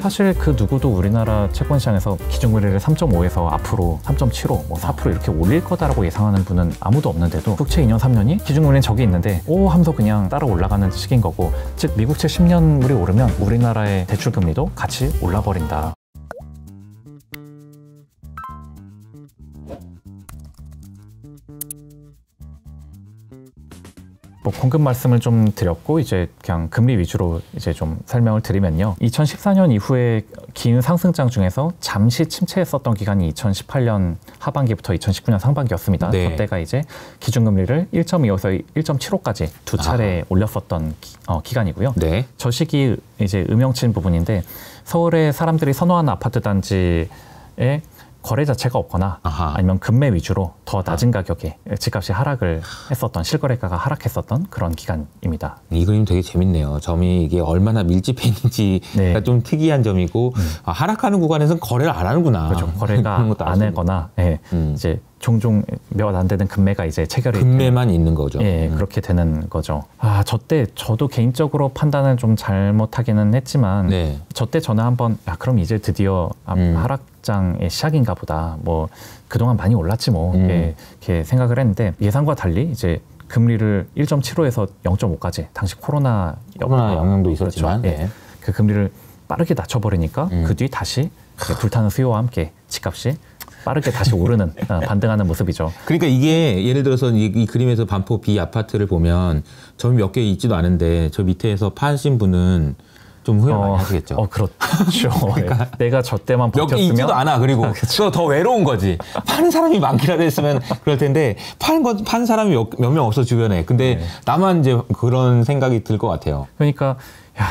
사실 그 누구도 우리나라 채권시장에서 기준금리를 3.5에서 앞으로 3.75, 뭐 4% 이렇게 올릴 거다라고 예상하는 분은 아무도 없는데도 국채 2년, 3년이 기준금리는 저기 있는데 오 하면서 그냥 따라 올라가는 시기인 거고, 즉 미국채 10년물이 오르면 우리나라의 대출금리도 같이 올라버린다. 뭐 공급 말씀을 좀 드렸고 이제 그냥 금리 위주로 이제 좀 설명을 드리면요. 2014년 이후에 긴 상승장 중에서 잠시 침체했었던 기간이 2018년 하반기부터 2019년 상반기였습니다. 네. 그때가 이제 기준금리를 1.25에서 1.75까지 두 차례 올렸었던 기간이고요. 네. 저 시기 이제 음영친 부분인데, 서울에 사람들이 선호하는 아파트 단지에 거래 자체가 없거나 아니면 급매 위주로 더 낮은 가격에 집값이 하락을 했었던, 실거래가가 하락했었던 그런 기간입니다. 이 그림 되게 재밌네요. 점이 이게 얼마나 밀집해 있는지가 네. 좀 특이한 점이고, 하락하는 구간에서는 거래를 안 하는구나. 그렇죠. 거래가 안 하거나 이제 종종 몇 안 되는 금매가 이제 체결이 금매만 있는 거죠. 그렇게 되는 거죠. 저때 저도 개인적으로 판단을 좀 잘못하기는 했지만, 네. 저때 저는 한번 그럼 이제 드디어 하락장의 시작인가 보다. 뭐 그동안 많이 올랐지 뭐 이렇게 생각을 했는데, 예상과 달리 이제 금리를 1.75에서 0.5까지, 당시 코로나 영향도 있었지만 그렇죠. 그 금리를 빠르게 낮춰버리니까 그 뒤 다시 불타는 수요와 함께 집값이 빠르게 다시 오르는 반등하는 모습이죠. 그러니까 이게 예를 들어서 이 그림에서 반포 B 아파트를 보면 점이 몇 개 있지도 않은데 저 밑에서 파신 분은 좀 후회 많이 하시겠죠. 그렇죠. 그러니까 내가 저 때만 몇 개 버텼으면 있지도 않아. 그리고 그거 더 외로운 거지. 파는 사람이 많기라도 했으면 그럴 텐데, 파는 사람이 몇 명 없어 주변에. 근데 나만 이제 그런 생각이 들 것 같아요. 그러니까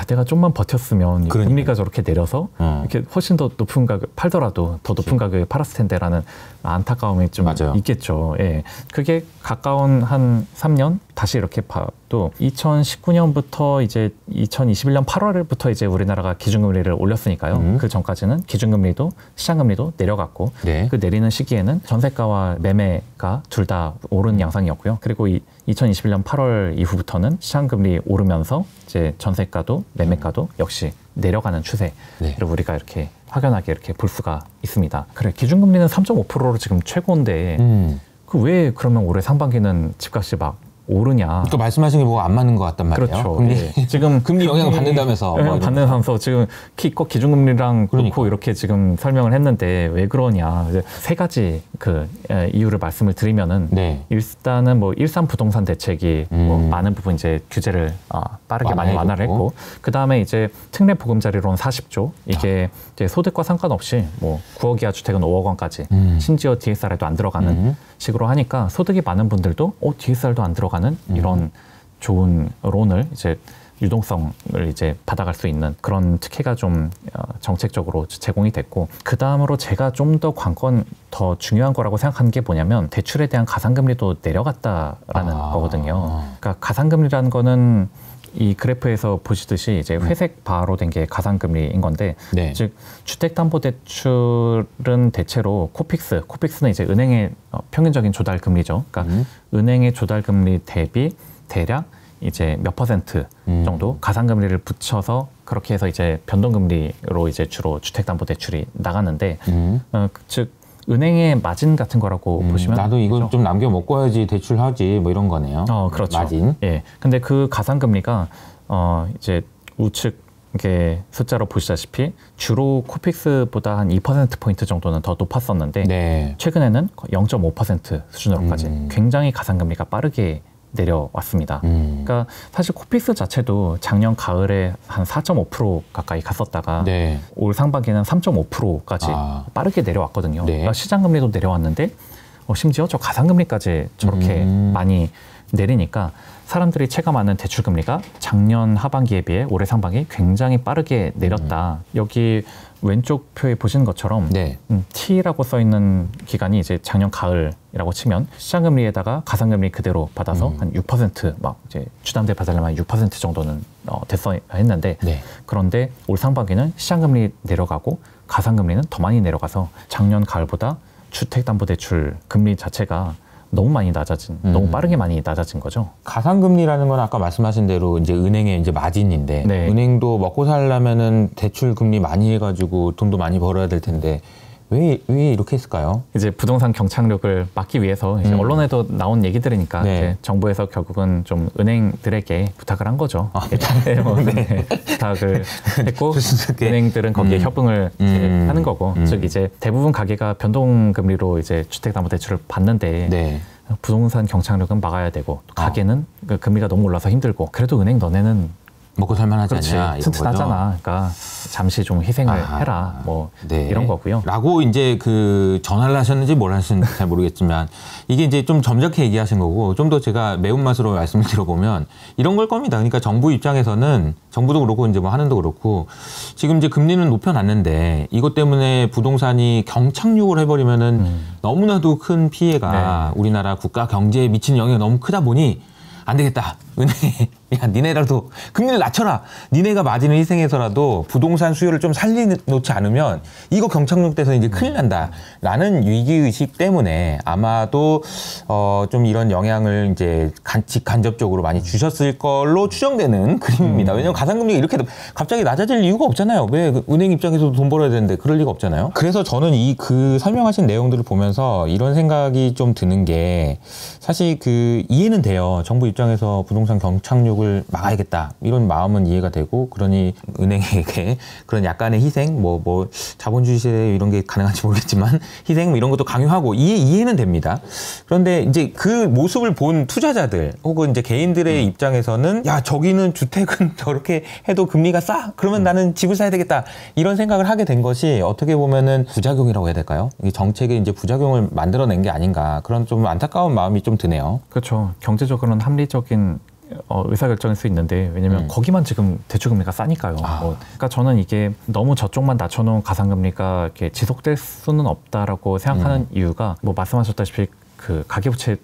내가 좀만 버텼으면 금리가 저렇게 내려서 이렇게 훨씬 더 높은 가격 팔더라도 더 높은 가격에 팔았을 텐데라는 안타까움이 좀 맞아요. 있겠죠. 그게 가까운 한 3년 다시 이렇게 봐도 2019년부터 이제 2021년 8월부터 이제 우리나라가 기준금리를 올렸으니까요. 그 전까지는 기준금리도 시장금리도 내려갔고, 그 내리는 시기에는 전세가와 매매가 둘 다 오른 양상이었고요. 그리고 2021년 8월 이후부터는 시장금리 오르면서 이제 전세가도 매매가도 역시 내려가는 추세를 우리가 이렇게 확연하게 이렇게 볼 수가 있습니다. 그래, 기준금리는 3.5%로 지금 최고인데 그 왜 그러면 올해 상반기는 집값이 막 오르냐? 또 말씀하신 게 뭐가 안 맞는 것 같단 말이에요. 그렇죠. 근데 지금 금리 영향을 받는다면서. 영향 받는 하면서 지금 꼭 기준금리랑 놓고 이렇게 지금 설명을 했는데 왜 그러냐? 세 가지 이유를 말씀을 드리면은, 일단은 뭐 일산 부동산 대책이 뭐 많은 부분 이제 규제를 빠르게 많이 완화를 했고, 그 다음에 이제 특례 보금자리론 40조 이게 이제 소득과 상관없이 뭐 9억 이하 주택은 5억 원까지, 심지어 DSR에도 안 들어가는 식으로 하니까 소득이 많은 분들도 DSR도 안 들어가는 이런 좋은 론을 이제 유동성을 이제 받아갈 수 있는 그런 특혜가 좀 정책적으로 제공이 됐고, 그 다음으로 제가 좀 더 관건 더 중요한 거라고 생각하는 게 뭐냐면, 대출에 대한 가산금리도 내려갔다라는 거거든요. 그러니까 가산금리라는 거는 이 그래프에서 보시듯이 이제 회색 바로 된 게 가산금리인 건데, 즉 주택담보대출은 대체로 코픽스는 이제 은행의 평균적인 조달금리죠. 그러니까 은행의 조달금리 대비 대략 이제 몇 퍼센트 정도 가산금리를 붙여서 그렇게 해서 이제 변동금리로 이제 주로 주택담보대출이 나가는데, 즉 은행의 마진 같은 거라고 보시면, 나도 이거 좀 남겨 먹고야지 대출하지 뭐 이런 거네요. 그렇죠. 마진. 근데 그 가산금리가 이제 우측 이렇게 숫자로 보시다시피 주로 코픽스보다 한 2%포인트 정도는 더 높았었는데, 최근에는 0.5% 수준으로까지 굉장히 가산금리가 빠르게 내려왔습니다. 그러니까 사실 코픽스 자체도 작년 가을에 한 4.5% 가까이 갔었다가 올 상반기는 3.5%까지 빠르게 내려왔거든요. 그러니까 시장금리도 내려왔는데 심지어 저 가산금리까지 저렇게 많이 내리니까 사람들이 체감하는 대출금리가 작년 하반기에 비해 올해 상반기 굉장히 빠르게 내렸다. 여기 왼쪽 표에 보시는 것처럼 T라고 써 있는 기간이 이제 작년 가을이라고 치면 시장금리에다가 가산금리 그대로 받아서 한 6% 이제 주담대 받으려면 6% 정도는 됐어 했는데, 그런데 올 상반기는 시장금리 내려가고 가산금리는 더 많이 내려가서 작년 가을보다 주택담보대출 금리 자체가 너무 많이 낮아진, 너무 빠르게 많이 낮아진 거죠. 가상금리라는 건 아까 말씀하신 대로 이제 은행의 이제 마진인데 네. 은행도 먹고 살려면은 대출 금리 많이 해가지고 돈도 많이 벌어야 될 텐데 왜 이렇게 했을까요? 이제 부동산 경착륙을 막기 위해서 이제 언론에도 나온 얘기들이니까 네. 이제 정부에서 결국은 좀 은행들에게 부탁을 한 거죠. 네. 부탁을 했고 은행들은 거기에 협응을 이제 하는 거고, 즉 이제 대부분 가게가 변동금리로 이제 주택담보대출을 받는데 네. 부동산 경착륙은 막아야 되고 또 가게는 그 금리가 너무 올라서 힘들고 그래도 은행 너네는 먹고 살만하지 그렇지, 않냐, 튼튼하잖아. 그러니까 잠시 좀 희생을 해라, 뭐 네. 이런 거고요. 라고 이제 그 전화를 하셨는지 뭘 하셨는지 잘 모르겠지만 이게 이제 좀 점잖게 얘기하신 거고, 좀 더 제가 매운맛으로 말씀을 드려보면 이런 걸 겁니다. 그러니까 정부 입장에서는, 정부도 그렇고 이제 뭐 하는도 그렇고, 지금 이제 금리는 높여놨는데 이것 때문에 부동산이 경착륙을 해버리면은 너무나도 큰 피해가 우리나라 국가 경제에 미치는 영향이 너무 크다 보니 안 되겠다. 은행에 야, 니네라도 금리를 낮춰라. 니네가 마진을 희생해서라도 부동산 수요를 좀 살려놓지 않으면 이거 경착륙돼서 이제 큰일 난다라는 위기의식 때문에 아마도 좀 이런 영향을 이제 간접적으로 많이 주셨을 걸로 추정되는 그림입니다. 왜냐하면 가상금리가 이렇게 갑자기 낮아질 이유가 없잖아요. 왜 은행 입장에서도 돈 벌어야 되는데 그럴 리가 없잖아요. 그래서 저는 이 그 설명하신 내용들을 보면서 이런 생각이 좀 드는 게, 사실 그 이해는 돼요. 정부 입장에서 부동산 경착륙을 막아야겠다 이런 마음은 이해가 되고, 그러니 은행에게 그런 약간의 희생, 뭐 자본주의 시대에 이런 게 가능한지 모르겠지만 희생 뭐 이런 것도 강요하고 이해는 됩니다. 그런데 이제 그 모습을 본 투자자들 혹은 이제 개인들의 입장에서는 야, 저기는 주택은 저렇게 해도 금리가 싸, 그러면 나는 집을 사야 되겠다 이런 생각을 하게 된 것이 어떻게 보면은 부작용이라고 해야 될까요? 이 정책의 이제 부작용을 만들어낸 게 아닌가, 그런 좀 안타까운 마음이 좀 드네요. 그렇죠. 경제적으로는 합리적인 의사결정일 수 있는데, 왜냐면 거기만 지금 대출금리가 싸니까요. 그러니까 저는 이게 너무 저쪽만 낮춰놓은 가상금리가 이렇게 지속될 수는 없다라고 생각하는 이유가, 뭐 말씀하셨다시피 그 가계부채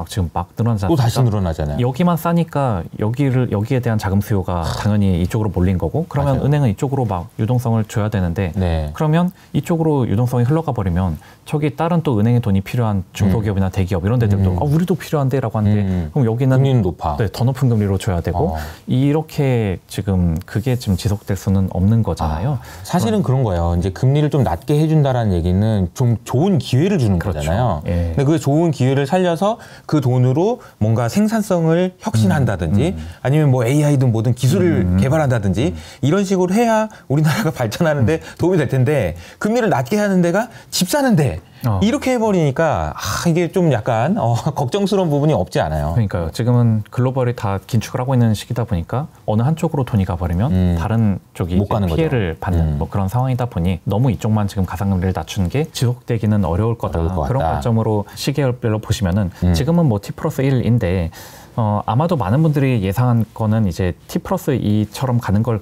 지금 막 늘어나잖아요. 또 다시 늘어나잖아요. 여기만 싸니까 여기에 대한 자금 수요가 당연히 이쪽으로 몰린 거고, 그러면 맞아요. 은행은 이쪽으로 막 유동성을 줘야 되는데, 네. 그러면 이쪽으로 유동성이 흘러가 버리면 저기 다른 또 은행에 돈이 필요한 중소기업이나 대기업 이런 데들도 우리도 필요한데라고 하는데, 그럼 여기는 금리는 높아. 네, 더 높은 금리로 줘야 되고, 이렇게 지금 그게 지금 지속될 수는 없는 거잖아요. 사실은 그런 거예요. 이제 금리를 좀 낮게 해준다라는 얘기는 좀 좋은 기회를 주는 거잖아요. 예. 근데 그 좋은 기회를 살려서 그 돈으로 뭔가 생산성을 혁신한다든지 아니면 뭐 AI든 뭐든 기술을 개발한다든지 이런 식으로 해야 우리나라가 발전하는데 도움이 될 텐데, 금리를 낮게 하는 데가 집 사는데 이렇게 해버리니까 이게 좀 약간 걱정스러운 부분이 없지 않아요. 그러니까요. 지금은 글로벌이 다 긴축을 하고 있는 시기다 보니까 어느 한쪽으로 돈이 가버리면 다른 쪽이 못 가는 피해를 받는 뭐 그런 상황이다 보니, 너무 이쪽만 지금 가상금리를 낮추는 게 지속되기는 어려울 거다. 그런 관점으로 시계열별로 보시면은 지금은 뭐 T+1인데 아마도 많은 분들이 예상한 거는 이제 T+2처럼 가는 걸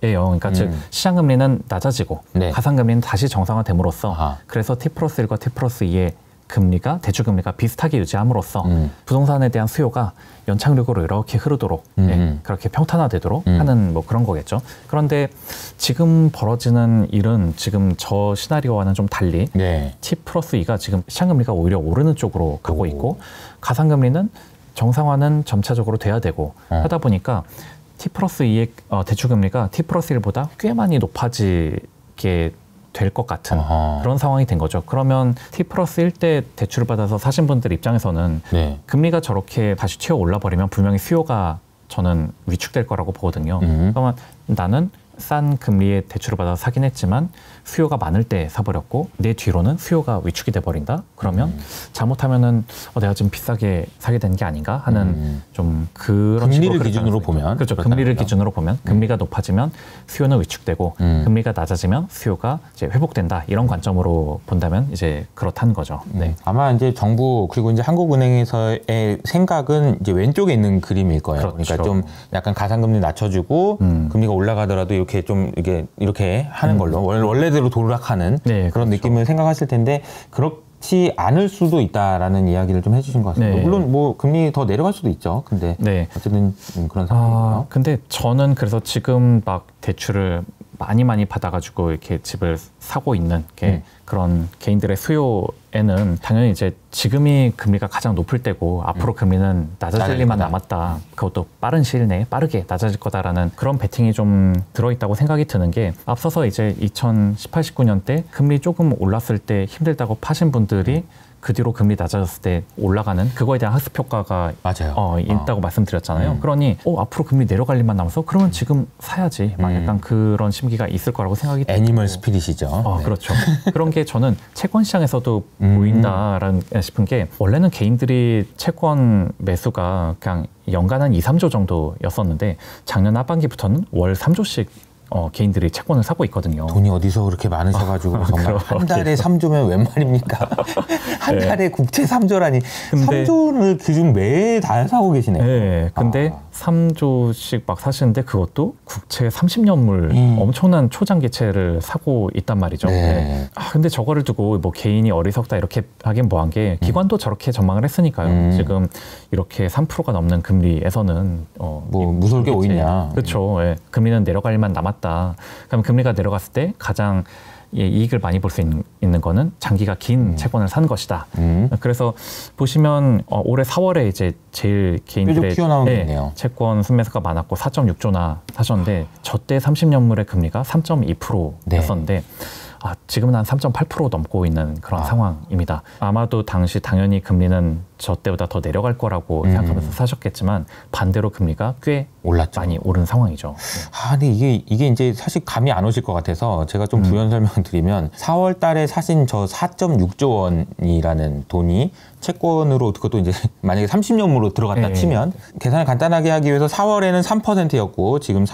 예요. 그러니까 즉 시장금리는 낮아지고 가상금리는 다시 정상화됨으로써, 그래서 T+1과 T+2의 금리가, 대출금리가 비슷하게 유지함으로써 부동산에 대한 수요가 연착륙으로 이렇게 흐르도록 그렇게 평탄화되도록 하는 뭐 그런 거겠죠. 그런데 지금 벌어지는 일은 지금 저 시나리오와는 좀 달리 T+2가 지금 시장금리가 오히려 오르는 쪽으로 가고 있고, 가상금리는 정상화는 점차적으로 돼야 되고 하다 보니까 T+2의 대출금리가 T+1보다 꽤 많이 높아지게 될 것 같은 그런 상황이 된 거죠. 그러면 T+1 때 대출을 받아서 사신 분들 입장에서는 금리가 저렇게 다시 튀어 올라버리면 분명히 수요가 저는 위축될 거라고 보거든요. 그러면 나는 싼 금리의 대출을 받아서 사긴 했지만 수요가 많을 때 사버렸고, 내 뒤로는 수요가 위축이 돼버린다? 그러면 잘못하면은 내가 좀 비싸게 사게 되는 게 아닌가 하는 좀 그런 금리를 기준으로 보면, 그렇죠. 금리를 기준으로 보면 금리가 높아지면 수요는 위축되고 금리가 낮아지면 수요가 이제 회복된다, 이런 관점으로 본다면 이제 그렇다는 거죠. 네. 아마 이제 정부 그리고 이제 한국은행에서의 생각은 이제 왼쪽에 있는 그림일 거예요. 그렇죠. 그러니까 좀 약간 가상금리 낮춰주고 금리가 올라가더라도 이렇게 좀 이렇게 하는 걸로 원래대로 도락하는 그런 느낌을 생각하실 텐데, 그렇지 않을 수도 있다라는 이야기를 좀 해주신 것 같습니다. 물론 뭐 금리 더 내려갈 수도 있죠. 근데 어쨌든 그런 상황이고요. 근데 저는 그래서 지금 막 대출을 많이 받아가지고 이렇게 집을 사고 있는 그런 개인들의 수요에 에는 당연히 이제 지금이 금리가 가장 높을 때고 앞으로 금리는 낮아질 일만 남았다. 그것도 빠른 시일 내에 빠르게 낮아질 거다라는 그런 베팅이 좀 들어있다고 생각이 드는 게 앞서서 이제 2018, 19년 때 금리 조금 올랐을 때 힘들다고 파신 분들이 그 뒤로 금리 낮아졌을 때 올라가는 그거에 대한 학습 효과가 있다고 말씀드렸잖아요. 그러니 앞으로 금리 내려갈 일만 남아서 그러면 지금 사야지 막 약간 그런 심기가 있을 거라고 생각이 들고 애니멀 스피릿이죠. 네. 그렇죠. 그런 게 저는 채권 시장에서도 보인다라는 싶은 게 원래는 개인들이 채권 매수가 그냥 연간 한 2, 3조 정도였었는데 작년 하반기부터는 월 3조씩 개인들이 채권을 사고 있거든요. 돈이 어디서 그렇게 많으셔가지고 정말 한 달에 3조면 웬 말입니까? 한 달에 국채 3조라니. 근데 3조를 지금 매해 다 사고 계시네요. 네. 근데 3조씩 막 사시는데 그것도 국채 30년물 엄청난 초장기채를 사고 있단 말이죠. 네. 근데 저거를 두고 뭐 개인이 어리석다 이렇게 하긴 뭐한 게 기관도 저렇게 전망을 했으니까요. 지금 이렇게 3%가 넘는 금리에서는 뭐 무서울 게 어딨냐. 그렇죠. 예. 금리는 내려갈 일만 남았다. 그럼 금리가 내려갔을 때 가장 이익을 많이 볼 수 있는 거는 장기가 긴 채권을 사는 것이다. 그래서 보시면 올해 4월에 이제 제일 개인들의 채권 순매수가 많았고 4.6조나 사셨는데 저때 30년물의 금리가 3.2%였었는데 지금은 한 3.8% 넘고 있는 그런 상황입니다. 아마도 당시 당연히 금리는 저 때보다 더 내려갈 거라고 생각하면서 사셨겠지만 반대로 금리가 꽤 올랐죠. 많이 오른 상황이죠. 근데 이게 이제 사실 감이 안 오실 것 같아서 제가 좀 부연 설명드리면 4월 달에 사신 저 4.6조 원이라는 돈이 채권으로 그것도 이제 만약에 30년으로 들어갔다 치면 계산을 간단하게 하기 위해서 4월에는 3%였고 지금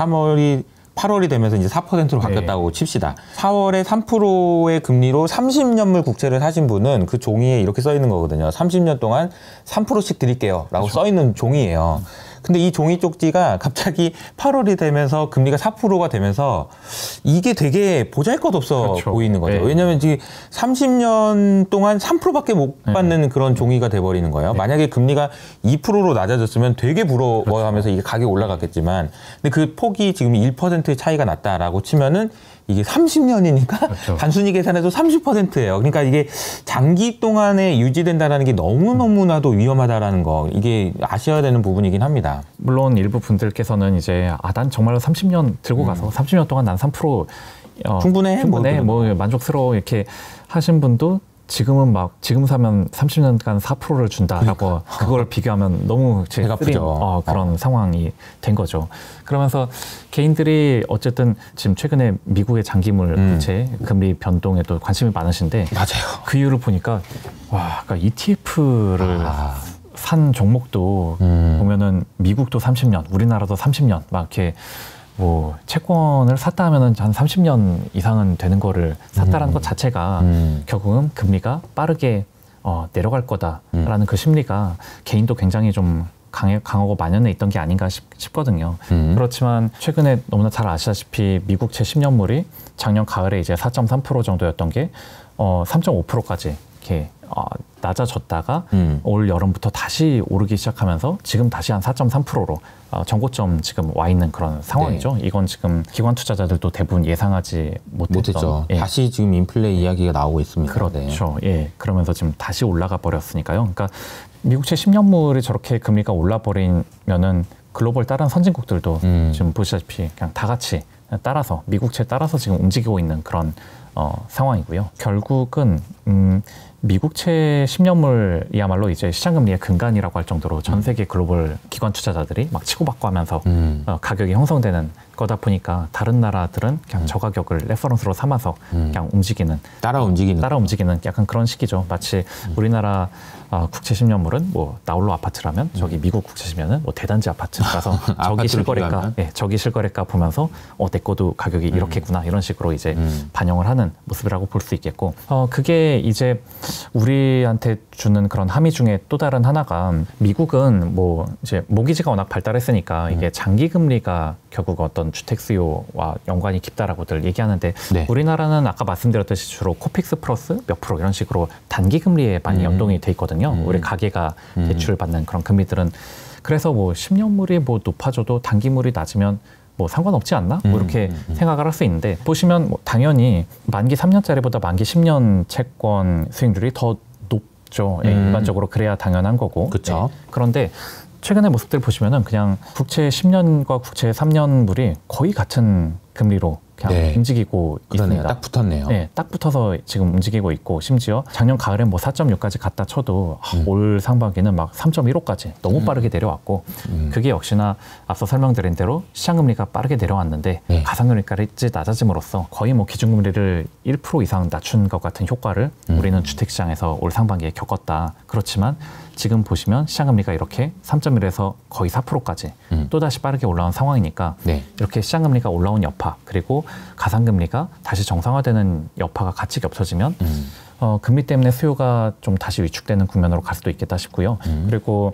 8월이 되면서 이제 4%로 바뀌었다고 칩시다. 4월에 3%의 금리로 30년물 국채를 사신 분은 그 종이에 이렇게 써 있는 거거든요. 30년 동안 3%씩 드릴게요 라고 써 있는 종이에요. 근데 이 종이 쪽지가 갑자기 8월이 되면서 금리가 4%가 되면서 이게 되게 보잘것없어 보이는 거죠. 왜냐하면 지금 30년 동안 3%밖에 못 받는 그런 종이가 돼버리는 거예요. 만약에 금리가 2%로 낮아졌으면 되게 부러워하면서 이게 가격이 올라갔겠지만 근데 그 폭이 지금 1%의 차이가 났다라고 치면은 이게 30년이니까 단순히 계산해도 30%예요. 그러니까 이게 장기 동안에 유지된다는 게 너무너무나도 위험하다라는 거 이게 아셔야 되는 부분이긴 합니다. 물론 일부 분들께서는 이제 난 정말로 30년 들고 가서 30년 동안 난 3% 충분해 뭐 만족스러워 이렇게 하신 분도 지금은 지금 사면 30년간 4%를 준다라고 그걸 비교하면 너무 배가 아프죠. 그런 상황이 된 거죠. 그러면서 개인들이 어쨌든 지금 최근에 미국의 장기물 국채 금리 변동에도 관심이 많으신데 맞아요. 그 이유를 보니까 그러니까 ETF를 산 종목도 보면은 미국도 30년, 우리나라도 30년 막 이렇게 뭐 채권을 샀다 하면은 한 30년 이상은 되는 거를 샀다라는 것 자체가 결국은 금리가 빠르게 내려갈 거다라는 그 심리가 개인도 굉장히 좀 강하고 만연해 있던 게 아닌가 싶거든요. 그렇지만 최근에 너무나 잘 아시다시피 미국채 10년물이 작년 가을에 이제 4.3% 정도였던 게 3.5%까지 이렇게 낮아졌다가 올 여름부터 다시 오르기 시작하면서 지금 다시 한 4.3%로 전고점 지금 와 있는 그런 상황이죠. 이건 지금 기관 투자자들도 대부분 예상하지 못했죠. 다시 지금 인플레 이야기가 나오고 있습니다. 그렇죠. 그러면서 지금 다시 올라가 버렸으니까요. 그러니까 미국채 10년물이 저렇게 금리가 올라 버리면은 글로벌 다른 선진국들도 지금 보시다시피 그냥 다 같이 따라서 미국채 따라서 지금 움직이고 있는 그런 상황이고요. 결국은 미국채 10년물이야말로 이제 시장금리의 근간이라고 할 정도로 전 세계 글로벌 기관 투자자들이 막 치고받고 하면서 가격이 형성되는 거다 보니까 다른 나라들은 그냥 저 가격을 레퍼런스로 삼아서 그냥 따라 움직이는 약간 그런 식이죠. 마치 우리나라 국채 10년물은 뭐 나홀로 아파트라면 저기 미국 국채 10년은 뭐 대단지 아파트라서 저기 실거래가 보면서 내 거도 가격이 이렇게구나 이런 식으로 이제 반영을 하는 모습이라고 볼 수 있겠고 그게 이제 우리한테 주는 그런 함의 중에 또 다른 하나가 미국은 뭐 이제 모기지가 워낙 발달했으니까 이게 장기 금리가 결국 어떤 주택 수요와 연관이 깊다라고들 얘기하는데 우리나라는 아까 말씀드렸듯이 주로 코픽스 플러스 몇 프로 이런 식으로 단기 금리에 많이 연동이 돼 있거든요. 우리 가계가 대출을 받는 그런 금리들은 그래서 뭐 10년물이 뭐 높아져도 단기물이 낮으면 뭐 상관없지 않나? 뭐 이렇게 생각을 할 수 있는데 보시면 뭐 당연히 만기 3년짜리보다 만기 10년 채권 수익률이 더 있죠. 일반적으로 그래야 당연한 거고. 그렇죠. 그런데 최근의 모습들 보시면은 그냥 국채 10년과 국채 3년물이 거의 같은 금리로 그냥 움직이고 있습니다. 딱 붙었네요. 네, 딱 붙어서 지금 움직이고 있고, 심지어 작년 가을엔 뭐 4.6까지 갔다 쳐도 올 상반기는 막 3.15까지 너무 빠르게 내려왔고, 그게 역시나 앞서 설명드린 대로 시장금리가 빠르게 내려왔는데 가상금리까지 낮아짐으로써 거의 뭐 기준금리를 1% 이상 낮춘 것 같은 효과를 우리는 주택시장에서 올 상반기에 겪었다. 그렇지만 지금 보시면 시장금리가 이렇게 3.1에서 거의 4%까지 또다시 빠르게 올라온 상황이니까 이렇게 시장금리가 올라온 여파, 그리고 가상금리가 다시 정상화되는 여파가 같이 겹쳐지면 금리 때문에 수요가 좀 다시 위축되는 국면으로 갈 수도 있겠다 싶고요. 그리고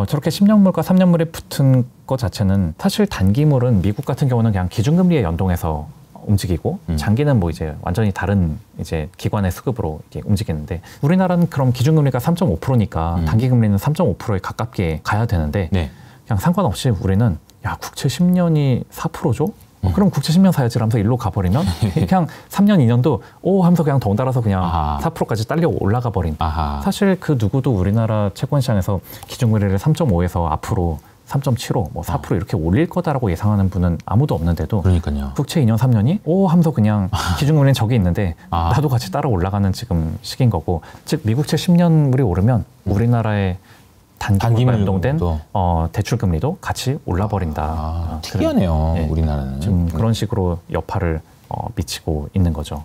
저렇게 10년물과 3년물에 붙은 것 자체는 사실 단기물은 미국 같은 경우는 그냥 기준금리에 연동해서 움직이고 장기는 뭐 이제 완전히 다른 이제 기관의 수급으로 이렇게 움직이는데, 우리나라는 그럼 기준금리가 3.5%니까 단기금리는 3.5%에 가깝게 가야 되는데 그냥 상관없이 우리는 야, 국채 10년이 4%죠? 그럼 국채 10년 사야지 하면서 일로 가버리면 그냥 3년, 2년도 오 하면서 그냥 덩달아서 그냥 4%까지 딸려 올라가 버린. 사실 그 누구도 우리나라 채권시장에서 기준금리를 3.5에서 앞으로 3.75, 뭐 4% 이렇게 올릴 거다라고 예상하는 분은 아무도 없는데도, 그러니까요. 국채 2년, 3년이 오 하면서 그냥 기준금리는 저기 있는데 나도 같이 따라 올라가는 지금 시기인 거고, 즉 미국채 10년물이 오르면 우리나라의 단기물과 연동된 대출금리도 같이 올라버린다. 특이하네요. 우리나라는. 지금 그런 식으로 여파를 미치고 있는 거죠.